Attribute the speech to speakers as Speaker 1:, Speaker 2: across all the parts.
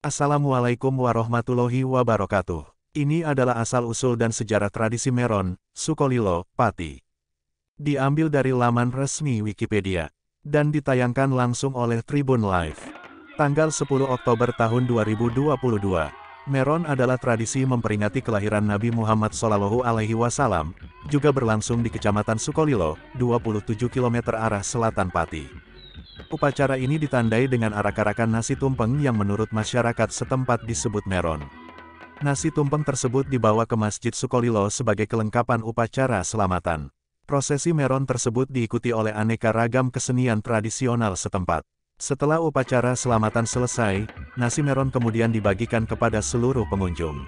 Speaker 1: Assalamualaikum warahmatullahi wabarakatuh. Ini adalah asal-usul dan sejarah tradisi Meron, Sukolilo, Pati. Diambil dari laman resmi Wikipedia, dan ditayangkan langsung oleh Tribun Live. Tanggal 10 Oktober tahun 2022. Meron adalah tradisi memperingati kelahiran Nabi Muhammad SAW, juga berlangsung di Kecamatan Sukolilo, 27 km arah selatan Pati. Upacara ini ditandai dengan arak-arakan nasi tumpeng yang menurut masyarakat setempat disebut Meron. Nasi tumpeng tersebut dibawa ke Masjid Sukolilo sebagai kelengkapan upacara selamatan. Prosesi Meron tersebut diikuti oleh aneka ragam kesenian tradisional setempat. Setelah upacara selamatan selesai, nasi Meron kemudian dibagikan kepada seluruh pengunjung.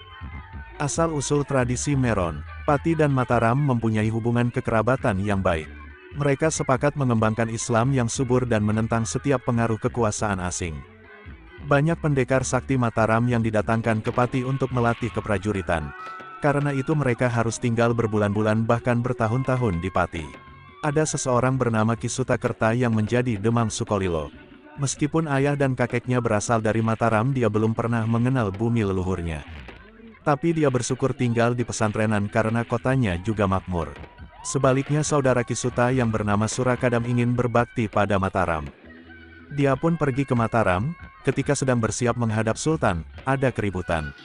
Speaker 1: Asal-usul tradisi Meron, Pati dan Mataram mempunyai hubungan kekerabatan yang baik. Mereka sepakat mengembangkan Islam yang subur dan menentang setiap pengaruh kekuasaan asing. Banyak pendekar sakti Mataram yang didatangkan ke Pati untuk melatih keprajuritan. Karena itu mereka harus tinggal berbulan-bulan bahkan bertahun-tahun di Pati. Ada seseorang bernama Ki Sutakerta yang menjadi Demang Sukolilo. Meskipun ayah dan kakeknya berasal dari Mataram, dia belum pernah mengenal bumi leluhurnya. Tapi dia bersyukur tinggal di pesantrenan karena kotanya juga makmur. Sebaliknya saudara Ki Suta yang bernama Surakadam ingin berbakti pada Mataram. Dia pun pergi ke Mataram, ketika sedang bersiap menghadap Sultan, ada keributan.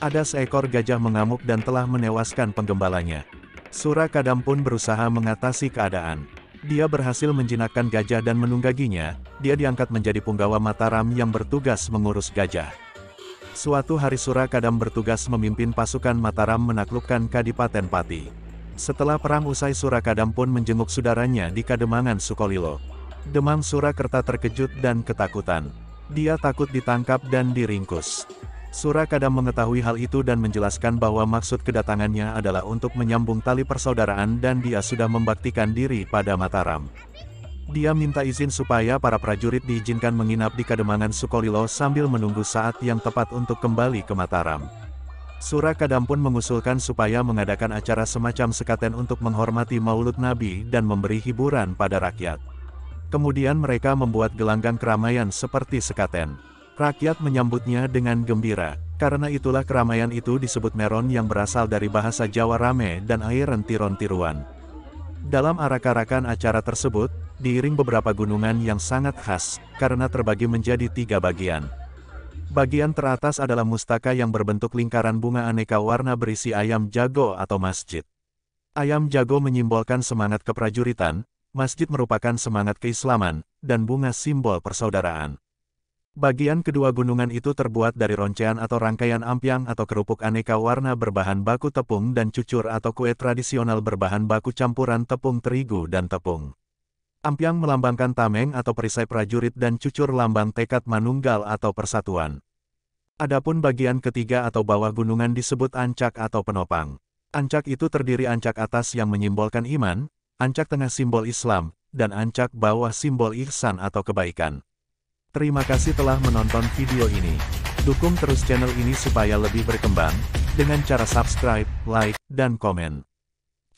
Speaker 1: Ada seekor gajah mengamuk dan telah menewaskan penggembalanya. Surakadam pun berusaha mengatasi keadaan. Dia berhasil menjinakkan gajah dan menungganginya. Dia diangkat menjadi punggawa Mataram yang bertugas mengurus gajah. Suatu hari Surakadam bertugas memimpin pasukan Mataram menaklukkan Kadipaten Pati. Setelah perang usai, Surakadam pun menjenguk saudaranya di Kademangan Sukolilo. Demang Surakerta terkejut dan ketakutan. Dia takut ditangkap dan diringkus. Surakadam mengetahui hal itu dan menjelaskan bahwa maksud kedatangannya adalah untuk menyambung tali persaudaraan dan dia sudah membaktikan diri pada Mataram. Dia minta izin supaya para prajurit diizinkan menginap di Kademangan Sukolilo sambil menunggu saat yang tepat untuk kembali ke Mataram. Surakadam pun mengusulkan supaya mengadakan acara semacam sekaten untuk menghormati Maulud Nabi dan memberi hiburan pada rakyat. Kemudian mereka membuat gelanggang keramaian seperti sekaten. Rakyat menyambutnya dengan gembira. Karena itulah keramaian itu disebut Meron yang berasal dari bahasa Jawa rame dan airen tiron-tiruan. Dalam arak-arakan acara tersebut, diiring beberapa gunungan yang sangat khas, karena terbagi menjadi 3 bagian. Bagian teratas adalah mustaka yang berbentuk lingkaran bunga aneka warna berisi ayam jago atau masjid. Ayam jago menyimbolkan semangat keprajuritan, masjid merupakan semangat keislaman, dan bunga simbol persaudaraan. Bagian kedua gunungan itu terbuat dari roncean atau rangkaian ampyang atau kerupuk aneka warna berbahan baku tepung dan cucur atau kue tradisional berbahan baku campuran tepung terigu dan tepung. Ampyang melambangkan tameng atau perisai prajurit dan cucur lambang tekad manunggal atau persatuan. Adapun bagian ketiga atau bawah gunungan disebut ancak atau penopang. Ancak itu terdiri ancak atas yang menyimbolkan iman, ancak tengah simbol Islam, dan ancak bawah simbol ihsan atau kebaikan. Terima kasih telah menonton video ini. Dukung terus channel ini supaya lebih berkembang, dengan cara subscribe, like, dan komen.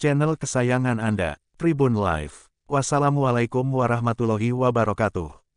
Speaker 1: Channel kesayangan Anda, Tribun Live. Wassalamualaikum warahmatullahi wabarakatuh.